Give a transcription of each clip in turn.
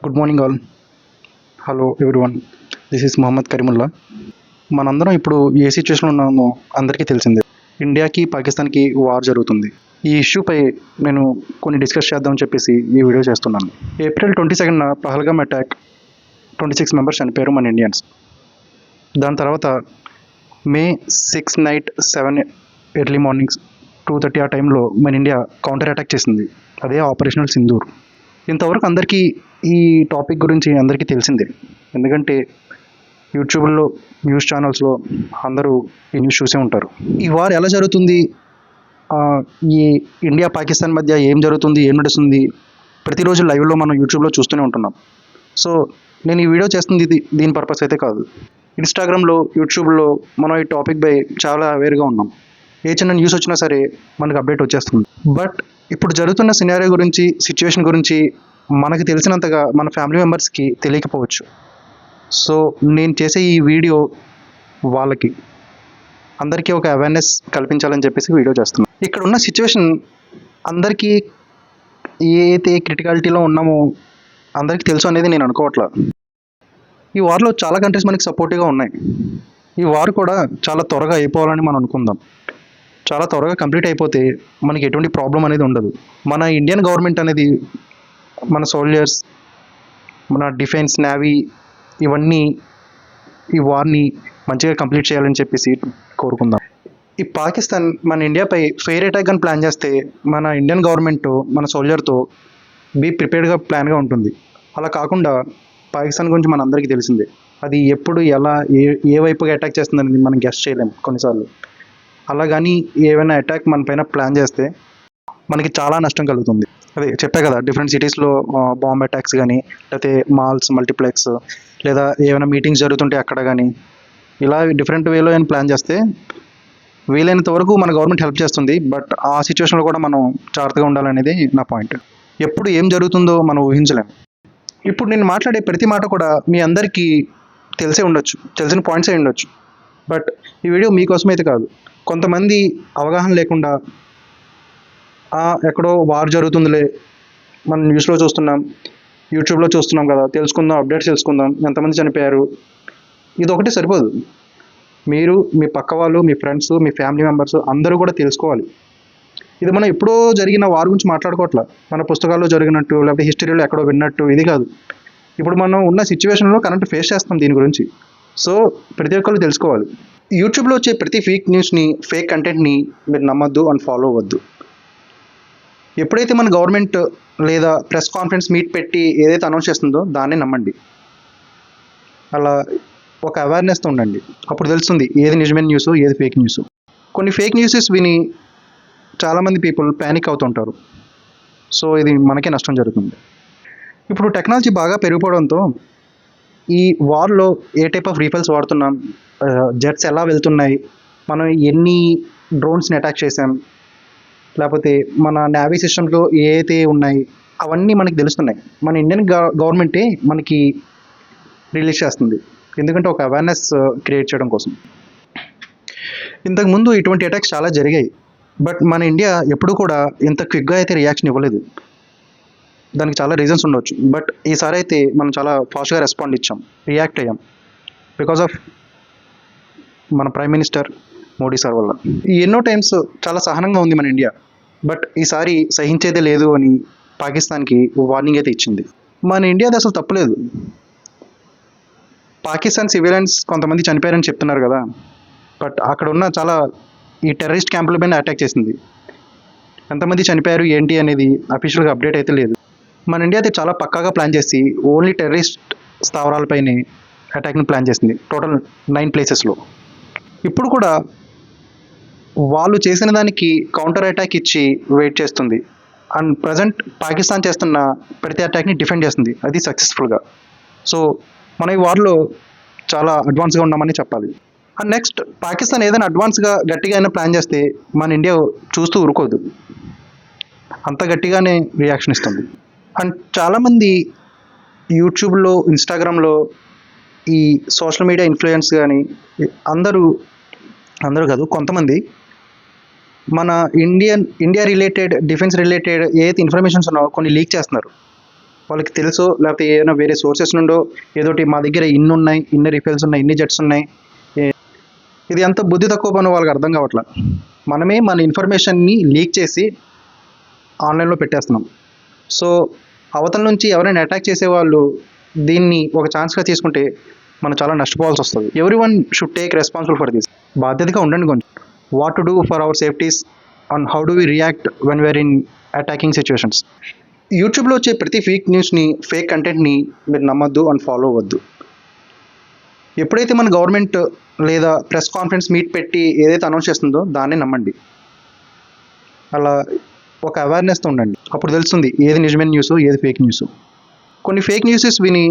Good morning all. Hello everyone. This is Mohammed Karimullah. మనందరం ఇప్పుడు ఏ సిచ్యువేషన్లో ఉన్నామో అందరికీ తెలిసిందే. ఇండియాకి పాకిస్తాన్కి వార్ జరుగుతుంది. ఈ ఇష్యూపై నేను కొన్ని డిస్కస్ చేద్దామని చెప్పేసి ఈ వీడియో చేస్తున్నాను. ఏప్రిల్ 22న పహల్గామ్ అటాక్ 26 మెంబర్స్ చనిపోయారు మన ఇండియన్స్. దాని తర్వాత మే 6 నైట్ 7 ఎర్లీ మార్నింగ్స్ 2:30 ఆ టైంలో మన ఇండియా కౌంటర్ అటాక్ చేసింది. అదే ఆపరేషనల్ సింధూర్. ఇంతవరకు అందరికీ ఈ టాపిక్ గురించి అందరికీ తెలిసిందే, ఎందుకంటే యూట్యూబ్లో న్యూస్ ఛానల్స్లో అందరూ ఈ న్యూస్ చూసే ఉంటారు. ఈ వార్ ఎలా జరుగుతుంది, ఈ ఇండియా పాకిస్తాన్ మధ్య ఏం జరుగుతుంది, ఏం నడుస్తుంది, ప్రతిరోజు లైవ్లో మనం యూట్యూబ్లో చూస్తూనే ఉంటున్నాం. సో నేను ఈ వీడియో చేస్తుంది దీని పర్పస్ అయితే కాదు. ఇన్స్టాగ్రామ్లో, యూట్యూబ్లో మనం ఈ టాపిక్ పై చాలా అవేర్గా ఉన్నాం. ఏ చిన్న న్యూస్ వచ్చినా సరే మనకు అప్డేట్ వచ్చేస్తుంది. బట్ ఇప్పుడు జరుగుతున్న సినారియో గురించి, సిచ్యువేషన్ గురించి మనకు తెలిసినంతగా మన ఫ్యామిలీ మెంబర్స్కి తెలియకపోవచ్చు. సో నేను చేసే ఈ వీడియో వాళ్ళకి అందరికీ ఒక అవేర్నెస్ కల్పించాలని చెప్పేసి వీడియో చేస్తున్నాను. ఇక్కడ ఉన్న సిచ్యువేషన్ అందరికీ ఏదైతే క్రిటికాలిటీలో ఉన్నామో అందరికీ తెలుసు అనేది నేను అనుకోవట్లా. ఈ వార్లో చాలా కంట్రీస్ మనకి సపోర్టివ్గా ఉన్నాయి. ఈ వార్ కూడా చాలా త్వరగా అయిపోవాలని మనం అనుకుందాం. చాలా త్వరగా కంప్లీట్ అయిపోతే మనకి ఎటువంటి ప్రాబ్లం అనేది ఉండదు. మన ఇండియన్ గవర్నమెంట్ అనేది, మన సోల్జర్స్, మన డిఫెన్స్, నేవీ ఇవన్నీ ఈ వార్ని మంచిగా కంప్లీట్ చేయాలని చెప్పేసి కోరుకుందాం. ఈ పాకిస్తాన్ మన ఇండియాపై ఫెయిర్ అటాక్ అని ప్లాన్ చేస్తే మన ఇండియన్ గవర్నమెంట్ మన సోల్జర్తో బీ ప్రిపేర్డ్గా ప్లాన్గా ఉంటుంది. అలా కాకుండా పాకిస్తాన్ గురించి మన అందరికీ తెలిసిందే. అది ఎప్పుడు ఎలా ఏ వైపుగా అటాక్ చేస్తుందనేది మనం గెస్ చేయలేం కొన్నిసార్లు. అలా కానీ ఏమైనా అటాక్ మన పైన ప్లాన్ చేస్తే మనకి చాలా నష్టం కలుగుతుంది. అదే చెప్పే కదా, డిఫరెంట్ సిటీస్లో బాంబ్ అటాక్స్ కానీ, లేకపోతే మాల్స్, మల్టీప్లెక్స్, లేదా ఏమైనా మీటింగ్స్ జరుగుతుంటే అక్కడ కానీ, ఇలా డిఫరెంట్ వేలో ఏమైనా ప్లాన్ చేస్తే వీలైనంత వరకు మన గవర్నమెంట్ హెల్ప్ చేస్తుంది. బట్ ఆ సిచ్యువేషన్లో కూడా మనం జాగ్రత్తగా ఉండాలనేది నా పాయింట్. ఎప్పుడు ఏం జరుగుతుందో మనం ఊహించలేం. ఇప్పుడు నేను మాట్లాడే ప్రతి మాట కూడా మీ అందరికీ తెలిసే ఉండొచ్చు, తెలిసిన పాయింట్సే ఉండొచ్చు. బట్ ఈ వీడియో మీకోసమైతే అయితే కాదు. కొంతమంది అవగాహన లేకుండా ఎక్కడో వార్ జరుగుతుందిలే, మనం న్యూస్లో చూస్తున్నాం, యూట్యూబ్లో చూస్తున్నాం కదా, తెలుసుకుందాం, అప్డేట్స్ తెలుసుకుందాం, ఎంతమంది చనిపోయారు, ఇది ఒకటి సరిపోదు. మీరు, మీ పక్క వాళ్ళు, మీ ఫ్రెండ్స్, మీ ఫ్యామిలీ మెంబర్స్ అందరూ కూడా తెలుసుకోవాలి. ఇది మనం ఎప్పుడో జరిగిన వార్ గురించి మాట్లాడుకోవట్లా, మన పుస్తకాల్లో జరిగినట్టు, లేకపోతే హిస్టరీలో ఎక్కడో విన్నట్టు ఇది కాదు. ఇప్పుడు మనం ఉన్న సిచ్యువేషన్లో కరెంట్ ఫేస్ చేస్తాం దీని గురించి. సో ప్రతి ఒక్కరు తెలుసుకోవాలి. యూట్యూబ్లో వచ్చే ప్రతి ఫేక్ న్యూస్ని, ఫేక్ కంటెంట్ని మీరు నమ్మద్దు అండ్ ఫాలో అవ్వద్దు. ఎప్పుడైతే మన గవర్నమెంట్ లేదా ప్రెస్ కాన్ఫరెన్స్ మీట్ పెట్టి ఏదైతే అనౌన్స్ చేస్తుందో దాన్ని నమ్మండి. అలా ఒక అవేర్నెస్తో ఉండండి. అప్పుడు తెలుస్తుంది ఏది నిజమైన న్యూస్, ఏది ఫేక్ న్యూస్. కొన్ని ఫేక్ న్యూసెస్ విని చాలామంది పీపుల్ ప్యానిక్ అవుతుంటారు. సో ఇది మనకే నష్టం జరుగుతుంది. ఇప్పుడు టెక్నాలజీ బాగా పెరిగిపోవడంతో ఈ వార్లో ఏ టైప్ ఆఫ్ రీఫైల్స్ వాడుతున్నాం, జెట్స్ ఎలా వెళ్తున్నాయి, మనం ఎన్ని డ్రోన్స్ని అటాక్ చేసాం, లేకపోతే మన నేవీ సిస్టమ్స్లో ఏవైతే ఉన్నాయి అవన్నీ మనకి తెలుస్తున్నాయి. మన ఇండియన్ గవర్నమెంటే మనకి రిలీజ్ చేస్తుంది, ఎందుకంటే ఒక అవేర్నెస్ క్రియేట్ చేయడం కోసం. ఇంతకుముందు ఇటువంటి అటాక్స్ చాలా జరిగాయి, బట్ మన ఇండియా ఎప్పుడు కూడా ఇంత క్విక్గా అయితే రియాక్షన్ ఇవ్వలేదు. దానికి చాలా రీజన్స్ ఉండవచ్చు. బట్ ఈసారి అయితే మనం చాలా ఫాస్ట్గా రెస్పాండ్ ఇచ్చాం, రియాక్ట్ అయ్యాం, బికాజ్ ఆఫ్ మన ప్రైమ్ మినిస్టర్ మోడీ సార్ వల్ల. ఎన్నో టైమ్స్ చాలా సహనంగా ఉంది మన ఇండియా, బట్ ఈసారి సహించేదే లేదు అని పాకిస్తాన్కి వార్నింగ్ అయితే ఇచ్చింది. మన ఇండియాది అసలు తప్పులేదు. పాకిస్తాన్ సివిలియన్స్ కొంతమంది చనిపోయారని చెప్తున్నారు కదా, బట్ అక్కడ ఉన్న చాలా ఈ టెర్రరిస్ట్ క్యాంపుల పైన అటాక్ చేసింది. ఎంతమంది చనిపోయారు ఏంటి అనేది అఫీషియల్గా అప్డేట్ అయితే లేదు. మన ఇండియా అయితే చాలా పక్కాగా ప్లాన్ చేసి ఓన్లీ టెర్రరిస్ట్ స్థావరాలపైనే అటాక్ని ప్లాన్ చేసింది, టోటల్ 9 ప్లేసెస్లో. ఇప్పుడు కూడా వాళ్ళు చేసిన దానికి కౌంటర్ అటాక్ ఇచ్చి వెయిట్ చేస్తుంది. అండ్ ప్రజెంట్ పాకిస్తాన్ చేస్తున్న ప్రతి అటాక్ని డిఫెండ్ చేస్తుంది, అది సక్సెస్ఫుల్గా. సో మన ఈ వార్లో చాలా అడ్వాన్స్గా ఉన్నామని చెప్పాలి. అండ్ నెక్స్ట్, పాకిస్తాన్ ఏదైనా అడ్వాన్స్గా గట్టిగా అయినా ప్లాన్ చేస్తే మన ఇండియా చూస్తూ ఊరుకోదు, అంత గట్టిగానే రియాక్షన్ ఇస్తుంది. అండ్ చాలామంది యూట్యూబ్లో, ఇన్స్టాగ్రామ్లో, ఈ సోషల్ మీడియా ఇన్ఫ్లుయెన్స్ కానీ అందరూ కాదు, కొంతమంది మన ఇండియా రిలేటెడ్, డిఫెన్స్ రిలేటెడ్ ఏదైతే ఇన్ఫర్మేషన్స్ ఉన్నాయో కొన్ని లీక్ చేస్తున్నారు. వాళ్ళకి తెలుసో లేకపోతే ఏదైనా వేరే సోర్సెస్ నుండో ఏదోటి మా దగ్గర ఇన్ని ఉన్నాయి, ఇన్ని రిఫిల్స్ ఉన్నాయి, ఇన్ని జెట్స్ ఉన్నాయి, ఇది అంత బుద్ధి తక్కువ పని వాళ్ళకి అర్థం కావట్లా. మనమే మన ఇన్ఫర్మేషన్ని లీక్ చేసి ఆన్లైన్లో పెట్టేస్తున్నాం. సో అవతల నుంచి ఎవరైనా అటాక్ చేసేవాళ్ళు దీన్ని ఒక ఛాన్స్గా తీసుకుంటే మనం చాలా నష్టపోవాల్సి వస్తుంది. Every one should take responsible for this. బాధ్యతగా ఉండండి కొంచెం. What to do for our safeties and how do we react when we are in attacking situations. యూట్యూబ్లో వచ్చే ప్రతి ఫేక్ న్యూస్ని, ఫేక్ కంటెంట్ని మీరు నమ్మద్దు అండ్ ఫాలో అవ్వద్దు. ఎప్పుడైతే మన గవర్నమెంట్ లేదా ప్రెస్ కాన్ఫరెన్స్ మీట్ పెట్టి ఏదైతే అనౌన్స్ చేస్తుందో దాన్ని నమ్మండి. అలా ఒక అవేర్నెస్తో ఉండండి. అప్పుడు తెలుస్తుంది ఏది నిజమైన న్యూస్, ఏది ఫేక్ న్యూస్. కొన్ని ఫేక్ న్యూసెస్ విని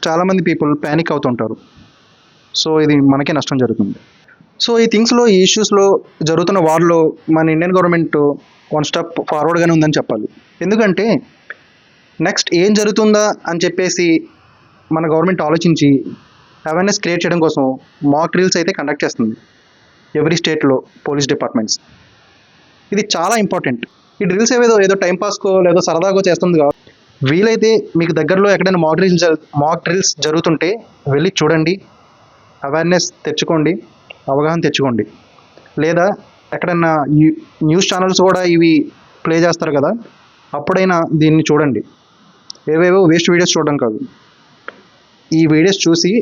చాలామంది పీపుల్ ప్యానిక్ అవుతుంటారు. సో ఇది మనకే నష్టం జరుగుతుంది. సో ఈ థింగ్స్లో, ఈ ఇష్యూస్లో, జరుగుతున్న వార్లో మన ఇండియన్ గవర్నమెంట్ వన్ స్టెప్ ఫార్వర్డ్గానే ఉందని చెప్పాలి. ఎందుకంటే నెక్స్ట్ ఏం జరుగుతుందా అని చెప్పేసి మన గవర్నమెంట్ ఆలోచించి అవేర్నెస్ క్రియేట్ చేయడం కోసం మాక్ డ్రిల్స్ అయితే కండక్ట్ చేస్తుంది ఎవ్రీ స్టేట్లో పోలీస్ డిపార్ట్మెంట్స్. ఇది చాలా ఇంపార్టెంట్. ఈ డ్రిల్స్ ఏదో టైంపాస్కో లేదో సరదాగో చేస్తుంది కాదు. వీలైతే మీకు దగ్గరలో ఎక్కడైనా మాక్ డ్రిల్స్ జరుగుతుంటే వెళ్ళి చూడండి, అవేర్నెస్ తెచ్చుకోండి, అవగాహన తెచ్చుకోండి. లేదా ఎక్కడన్నా న్యూస్ ఛానల్స్ కూడా ఇవి ప్లే చేస్తారు కదా, అప్పుడైనా దీన్ని చూడండి. ఏవేవో వేస్ట్ వీడియోస్ చూడడం కాదు, ఈ వీడియోస్ చూసి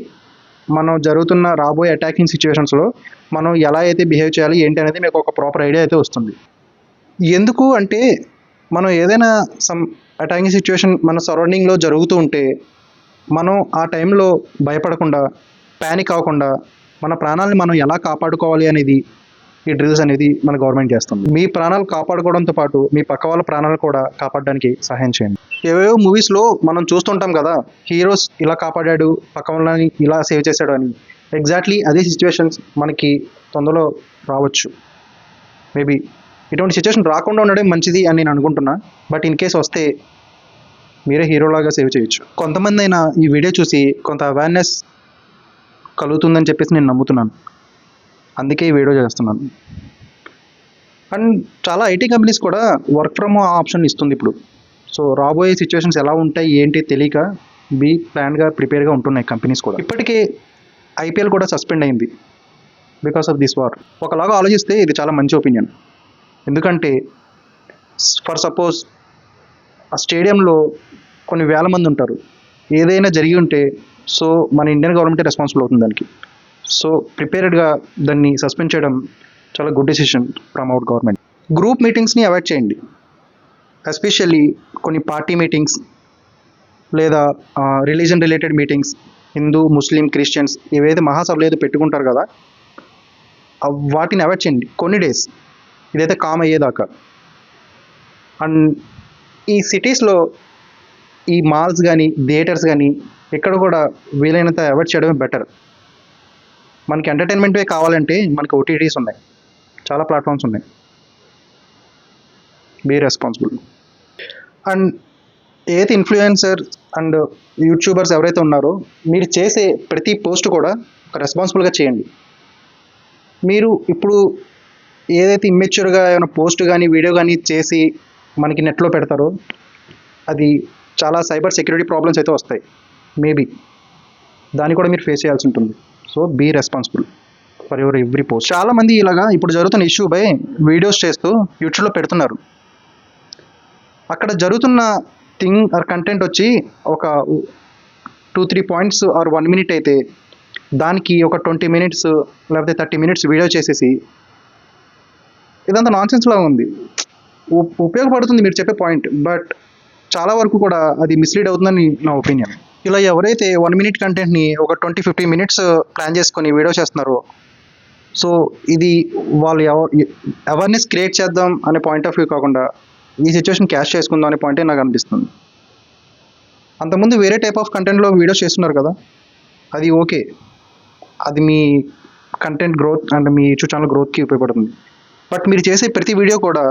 మనం జరుగుతున్న రాబోయే అటాకింగ్ సిచ్యువేషన్స్లో మనం ఎలా అయితే బిహేవ్ చేయాలి ఏంటి అనేది మీకు ఒక ప్రాపర్ ఐడియా అయితే వస్తుంది. ఎందుకు అంటే మనం ఏదైనా సమ్ అటాకింగ్ సిచ్యువేషన్ మన సరౌండింగ్లో జరుగుతూ ఉంటే మనం ఆ టైంలో భయపడకుండా, ప్యానిక్ అవ్వకుండా మన ప్రాణాలని మనం ఎలా కాపాడుకోవాలి అనేది ఈ డ్రిల్స్ అనేది మన గవర్నమెంట్ చేస్తుంది. మీ ప్రాణాలు కాపాడుకోవడంతో పాటు మీ పక్క వాళ్ళ ప్రాణాలు కూడా కాపాడడానికి సహాయం చేయండి. ఏవేవో మూవీస్లో మనం చూస్తుంటాం కదా, హీరోస్ ఇలా కాపాడాడు, పక్క వాళ్ళని ఇలా సేవ్ చేశాడు అని. ఎగ్జాక్ట్లీ అదే సిచ్యువేషన్స్ మనకి తొందరలో రావచ్చు. మేబీ ఇటువంటి సిచ్యువేషన్ రాకుండా ఉండడం మంచిది అని నేను అనుకుంటున్నా. బట్ ఇన్ కేస్ వస్తే మీరే హీరోలాగా సేవ్ చేయొచ్చు. కొంతమంది అయినా ఈ వీడియో చూసి కొంత అవేర్నెస్ కలుగుతుందని చెప్పేసి నేను నమ్ముతున్నాను. అందుకే ఈ వీడియో చేస్తున్నాను. అండ్ చాలా ఐటీ కంపెనీస్ కూడా వర్క్ ఫ్రమ్ హోమ్ ఆప్షన్ ఇస్తుంది ఇప్పుడు. సో రాబోయే సిచ్యువేషన్స్ ఎలా ఉంటాయి ఏంటి తెలియక ప్రిపేర్గా ఉంటున్నాయి కంపెనీస్ కూడా. ఇప్పటికే ఐపీఎల్ కూడా సస్పెండ్ అయింది బికాస్ ఆఫ్ దిస్ వార్. ఒకలాగా ఆలోచిస్తే ఇది చాలా మంచి ఒపీనియన్. ఎందుకంటే ఫర్ సపోజ్ ఆ స్టేడియంలో కొన్ని వేల మంది ఉంటారు, ఏదైనా జరిగి ఉంటే సో మన ఇండియన్ గవర్నమెంటే రెస్పాన్సిబుల్ అవుతుంది దానికి. సో ప్రిపేర్డ్గా దాన్ని సస్పెండ్ చేయడం చాలా good decision from our government. Group మీటింగ్స్ని అవాయిడ్ చేయండి, ఎస్పెషల్లీ కొన్ని పార్టీ మీటింగ్స్ లేదా religion related meetings, Hindu, Muslim, Christians ఏవైతే మహాసభలు ఏదో పెట్టుకుంటారు కదా, వాటిని అవాయిడ్ చేయండి కొన్ని డేస్, ఇదైతే కామ్ అయ్యేదాకా. అండ్ ఈ సిటీస్లో ఈ మాల్స్ కానీ థియేటర్స్ కానీ ఎక్కడ కూడా వీలైనంత అవాయిడ్ చేయడమే బెటర్. మనకి ఎంటర్టైన్మెంటే కావాలంటే మనకి ఓటీటీస్ ఉన్నాయి, చాలా ప్లాట్ఫామ్స్ ఉన్నాయి. Be responsible. అండ్ ఏదైతే ఇన్ఫ్లుయెన్సర్ అండ్ యూట్యూబర్స్ ఎవరైతే ఉన్నారో మీరు చేసే ప్రతి పోస్ట్ కూడా రెస్పాన్సిబుల్గా చేయండి. మీరు ఇప్పుడు ఏదైతే ఇమ్మెచ్యూర్గా ఏమైనా పోస్ట్ కానీ వీడియో కానీ చేసి మనకి నెట్లో పెడతారో అది చాలా సైబర్ సెక్యూరిటీ ప్రాబ్లమ్స్ అయితే వస్తాయి. మేబీ దాన్ని కూడా మీరు ఫేస్ చేయాల్సి ఉంటుంది. So be responsible for your every post. చాలామంది ఇలాగా ఇప్పుడు జరుగుతున్న ఇష్యూపై వీడియోస్ చేస్తూ యూట్యూబ్లో పెడుతున్నారు. అక్కడ జరుగుతున్న థింగ్ ఆర్ కంటెంట్ వచ్చి ఒక 2-3 పాయింట్స్ ఆర్ 1 minute అయితే దానికి ఒక 20 minutes లేకపోతే 30 minutes వీడియో చేసేసి ఇదంతా నాన్సెన్స్ లాగా ఉంది. ఉపయోగపడుతుంది మీరు చెప్పే పాయింట్, బట్ చాలా వరకు కూడా అది మిస్లీడ్ అవుతుందని నా ఒపీనియన్. ఇలా ఎవరైతే 1 minute కంటెంట్ని ఒక 20-15 minutes ప్లాన్ చేసుకొని వీడియో చేస్తున్నారో, సో ఇది వాళ్ళు అవేర్నెస్ క్రియేట్ చేద్దాం అనే పాయింట్ ఆఫ్ వ్యూ కాకుండా ఈ సిచ్యువేషన్ క్యాష్ చేసుకుందాం అనే పాయింటే నాకు అనిపిస్తుంది. అంతకుముందు వేరే టైప్ ఆఫ్ కంటెంట్లో వీడియోస్ చేస్తున్నారు కదా, అది ఓకే, అది మీ కంటెంట్ గ్రోత్ అండ్ మీ యూట్యూబ్ ఛానల్ గ్రోత్కి ఉపయోగపడుతుంది. బట్ మీరు చేసే ప్రతి వీడియో కూడా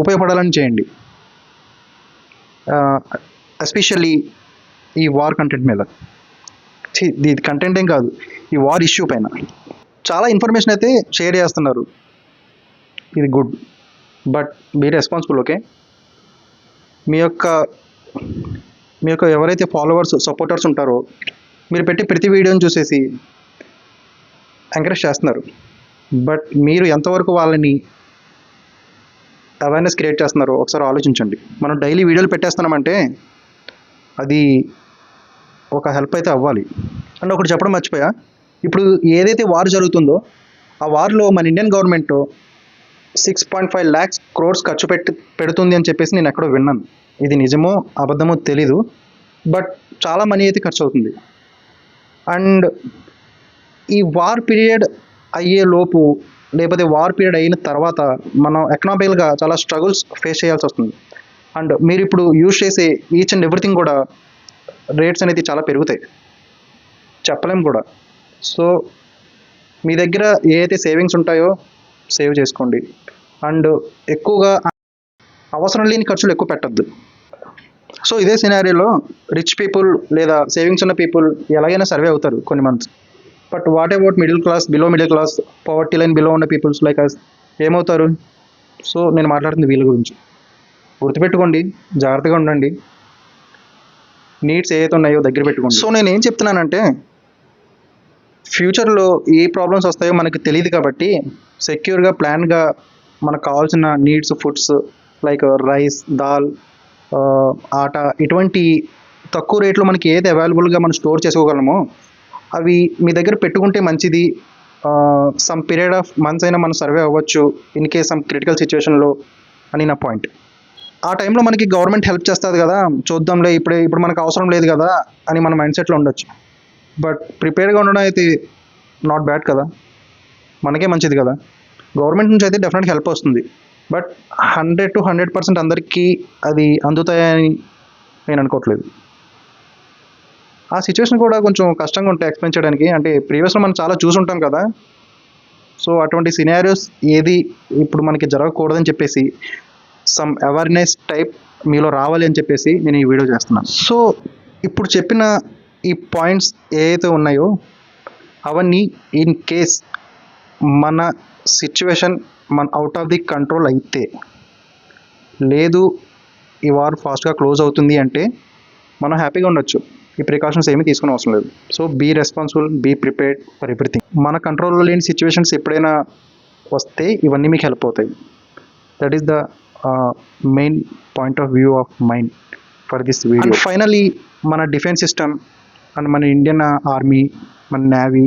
ఉపయోగపడాలని చేయండి, ఎస్పెషల్లీ ఈ వార్ కంటెంట్ మీద. ఇది కంటెంట్ ఏం కాదు, ఈ వార్ ఇష్యూ పైన చాలా ఇన్ఫర్మేషన్ అయితే షేర్ చేస్తున్నారు, ఇది good, but be responsible. Okay, మీ యొక్క మీ యొక్క ఎవరైతే ఫాలోవర్స్ సపోర్టర్స్ ఉంటారో మీరు పెట్టే ప్రతి వీడియోని చూసేసి ఎంకరేజ్ చేస్తున్నారు. బట్ మీరు ఎంతవరకు వాళ్ళని అవేర్నెస్ క్రియేట్ చేస్తున్నారో ఒకసారి ఆలోచించండి. మనం డైలీ వీడియోలు పెట్టేస్తున్నామంటే అది ఒక హెల్ప్ అయితే అవ్వాలి. అండ్ ఒకటి చెప్పడం మర్చిపోయా, ఇప్పుడు ఏదైతే వార్ జరుగుతుందో ఆ వార్లో మన ఇండియన్ గవర్నమెంట్ 6.5 lakhs crores ఖర్చు పెడుతుంది అని చెప్పేసి నేను ఎక్కడో విన్నాను. ఇది నిజమో అబద్ధమో తెలీదు, బట్ చాలా మనీ అయితే ఖర్చు అవుతుంది. అండ్ ఈ వార్ పీరియడ్ అయ్యే లోపు లేకపోతే వార్ పీరియడ్ అయిన తర్వాత మనం ఎకనామికల్గా చాలా స్ట్రగుల్స్ ఫేస్ చేయాల్సి వస్తుంది. అండ్ మీరు ఇప్పుడు యూజ్ చేసే ఈచ్ అండ్ ఎవ్రీథింగ్ కూడా రేట్స్ అనేది చాలా పెరుగుతాయి, చెప్పలేం కూడా. సో మీ దగ్గర ఏ అయితే సేవింగ్స్ ఉంటాయో సేవ్ చేసుకోండి. అండ్ ఎక్కువగా అవసరం లేని ఖర్చులు ఎక్కువ పెట్టద్దు. సో ఇదే సినారియోలో రిచ్ పీపుల్ లేదా సేవింగ్స్ ఉన్న పీపుల్ ఎలాగైనా సర్వే అవుతారు కొన్ని months. But what about middle class, below middle class, poverty line below ఉన్న పీపుల్స్ లైక్ అస్ ఏమవుతారు? సో నేను మాట్లాడుతుంది వీళ్ళ గురించి. గుర్తుపెట్టుకోండి, జాగ్రత్తగా ఉండండి, నీడ్స్ ఏవైతే ఉన్నాయో దగ్గర పెట్టుకోండి. సో నేను ఏం చెప్తున్నానంటే ఫ్యూచర్లో ఏ ప్రాబ్లమ్స్ వస్తాయో మనకు తెలియదు కాబట్టి సెక్యూర్గా ప్లాన్గా మనకు కావాల్సిన needs foods like rice, dal, atta ఇటువంటి తక్కువ రేట్లో మనకి ఏది అవైలబుల్గా మనం స్టోర్ చేసుకోగలమో అవి మీ దగ్గర పెట్టుకుంటే మంచిది. సమ్ పీరియడ్ ఆఫ్ మంత్స్ అయినా మనం సర్వే అవ్వచ్చు ఇన్ కేస్ సమ్ క్రిటికల్ సిచ్యువేషన్లో అని నా పాయింట్. ఆ టైంలో మనకి గవర్నమెంట్ హెల్ప్ చేస్తుంది కదా, చూద్దాంలే ఇప్పుడు మనకు అవసరం లేదు కదా అని మన మైండ్ సెట్లో ఉండొచ్చు. బట్ ప్రిపేర్గా ఉండడం అయితే నాట్ బ్యాడ్ కదా, మనకే మంచిది కదా. గవర్నమెంట్ నుంచి అయితే డెఫినెట్గా హెల్ప్ వస్తుంది, బట్ 100 to 100% అందరికీ అది అందుతాయని నేను అనుకోవట్లేదు. ఆ సిచ్యువేషన్ కూడా కొంచెం కష్టంగా ఉంటాయి ఎక్స్ప్లెయిన్ చేయడానికి. అంటే ప్రీవియస్లో మనం చాలా చూసుంటాం కదా. సో అటువంటి సినారియోస్ ఏది ఇప్పుడు మనకి జరగకూడదని చెప్పేసి సమ్ అవేర్నెస్ టైప్ మీలో రావాలి అని చెప్పేసి నేను ఈ వీడియో చేస్తున్నాను. సో ఇప్పుడు చెప్పిన ఈ పాయింట్స్ ఏవైతే ఉన్నాయో అవన్నీ ఇన్ కేస్ మన సిచ్యువేషన్ మన అవుట్ ఆఫ్ ది కంట్రోల్ అయితే, లేదు ఈ వార్ ఫాస్ట్గా క్లోజ్ అవుతుంది అంటే మనం హ్యాపీగా ఉండొచ్చు. ఈ ప్రికాషన్స్ ఏమీ తీసుకునే అవసరం లేదు. So be responsible, be prepared for everything. మన కంట్రోల్లో లేని సిచ్యువేషన్స్ ఎప్పుడైనా వస్తే ఇవన్నీ మీకు హెల్ప్ అవుతాయి. That is the main point of view of mind for this video. And finally మన డిఫెన్స్ సిస్టమ్ అండ్ మన ఇండియన్ ఆర్మీ, మన నేవీ,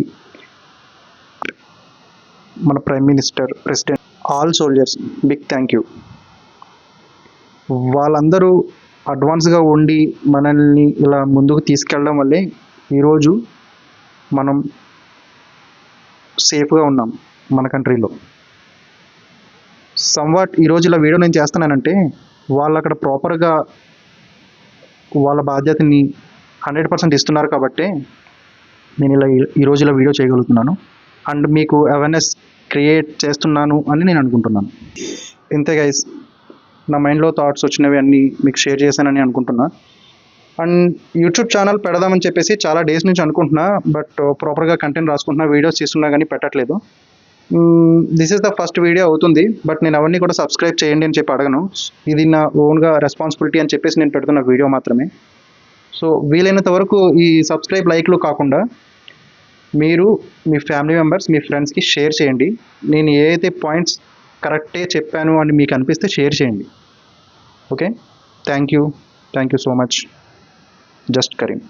మన prime minister, president, all soldiers big thank you. వాళ్ళందరూ అడ్వాన్స్గా ఉండి మనల్ని ఇలా ముందుకు తీసుకెళ్ళడం వల్లే ఈరోజు మనం సేఫ్గా ఉన్నాం మన కంట్రీలో. సమ్వాట్ ఈరోజు ఇలా వీడియో నేను చేస్తున్నానంటే వాళ్ళు అక్కడ ప్రాపర్గా వాళ్ళ బాధ్యతని 100% ఇస్తున్నారు కాబట్టి నేను ఈరోజు ఇలా వీడియో చేయగలుగుతున్నాను. అండ్ మీకు అవేర్నెస్ క్రియేట్ చేస్తున్నాను అని నేను అనుకుంటున్నాను. ఇంతే గైస్, నా మైండ్లో థాట్స్ వచ్చినవి అన్నీ మీకు షేర్ చేశానని అనుకుంటున్నా. అండ్ యూట్యూబ్ ఛానల్ పెడదామని చెప్పేసి చాలా డేస్ నుంచి అనుకుంటున్నా, బట్ ప్రాపర్గా కంటెంట్ రాసుకుంటున్నా, వీడియోస్ చేస్తున్నా కానీ పెట్టట్లేదు. This is the first video అవుతుంది, బట్ నేను అవన్నీ కూడా సబ్స్క్రైబ్ చేయండి అని చెప్పి అడగను. ఇది నా ఓన్గా రెస్పాన్సిబిలిటీ అని చెప్పేసి నేను పెడుతున్న వీడియో మాత్రమే. సో వీలైనంత వరకు ఈ సబ్స్క్రైబ్, లైక్లు కాకుండా మీరు మీ ఫ్యామిలీ మెంబర్స్, మీ ఫ్రెండ్స్కి షేర్ చేయండి. నేను ఏ అయితే పాయింట్స్ కరెక్టే చెప్పాను అని మీకు అనిపిస్తే షేర్ చేయండి. Okay, thank you so much. Just Karim.